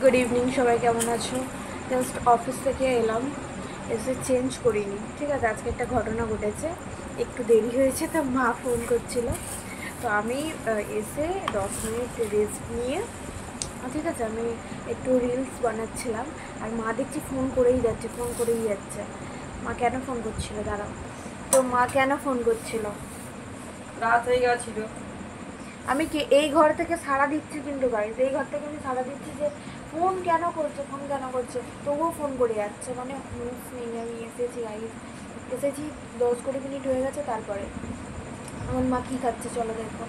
Good evening, সবাই কেমন আছো? জাস্ট অফিস থেকে এলাম, এসে চেঞ্জ করিনি। ঠিক আছে, আজকে একটা ঘটনা ঘটেছে, একটু দেরি হয়েছে, তো মা ফোন করছিল। তো আমি এসে 10 মিনিট রেস্ট নিয়ে, ঠিক আছে, আমি একটু রিলস বানাচ্ছিলাম। আর মা দেখছি ফোন করেই যাচ্ছে। মা কেন ফোন করছিল, দাঁড়াও। তো মা কেন ফোন করছিল? রাত হয়ে গেছিল। আমি কি এই ঘর থেকে সাড়া দিচ্ছি, কিন্তু গাইজ এই ঘর থেকে আমি সাড়া দিচ্ছি যে ফোন কেন করছে, তবুও ফোন করে যাচ্ছে। মানে মিনিটস নেই। আমি এসেছি গাইজ, এসেছি 10-20 মিনিট হয়ে গেছে। তারপরে আমার মা কী খাচ্ছে চলো দেখো।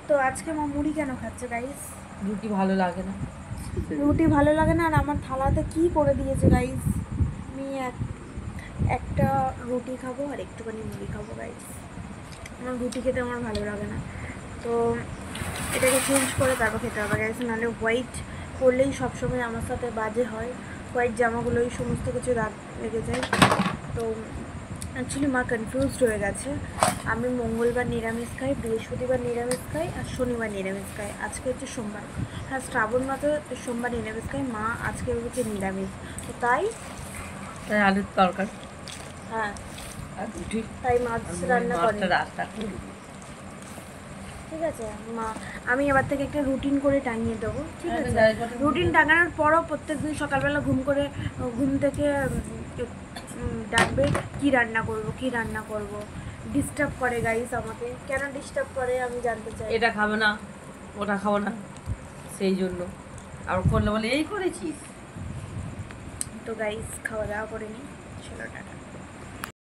তো আজকে মা মুড়ি কেন খাচ্ছে গাইজ? রুটি ভালো লাগে না। রুটি ভালো লাগে না, আর আমার থালাতে কি করে দিয়েছে গাইজ। আমি একটা রুটি খাবো আর একটুখানি মুড়ি খাবো গাইজ। আমার রুটি খেতে আমার ভালো লাগে না। তো এটাকে চেঞ্জ করে তারপর খেতে হবে গাইজ, নাহলে হোয়াইট পরলেই সবসময় আমার সাথে বাজে হয়। হোয়াইট জামাগুলোই সমস্ত কিছু দাগ লেগে যায়। তো অ্যাকচুয়ালি মা কনফিউজড হয়ে গেছে। আমি মঙ্গলবার নিরামিষ খাই, বৃহস্পতিবার নিরামিষ খাই, আর শনিবার নিরামিষ খাই। আজকে হচ্ছে সোমবার। হ্যাঁ, শ্রাবণ মাসে সোমবার নিরামিষ খাই। মা আজকে হচ্ছে নিরামিষ, তো তাই আলুর তরকারি হ্যাঁ, আর রুটি। তাই মাছ রান্না করে। রাস্তা করে ঠিক আছে মা, আমি এবার থেকে একটা রুটিন করে টাঙিয়ে দেবো। ঠিক হ্যাঁ, আছে, যাই বলো। রুটিন টাঙানোর পরও প্রত্যেকদিন সকালবেলা ঘুম থেকে ডাকবে কি রান্না করব। ডিস্টার্ব করে গাইস আমাকে। কেন ডিস্টার্ব করে আমি জানতে চাই। এটা খাবো না, ওটা খাবো না, সেই জন্য আর করলে বলে এই করেছিস। তো গাইস, খাওয়া দাওয়া করে নিই, চলো টাটা।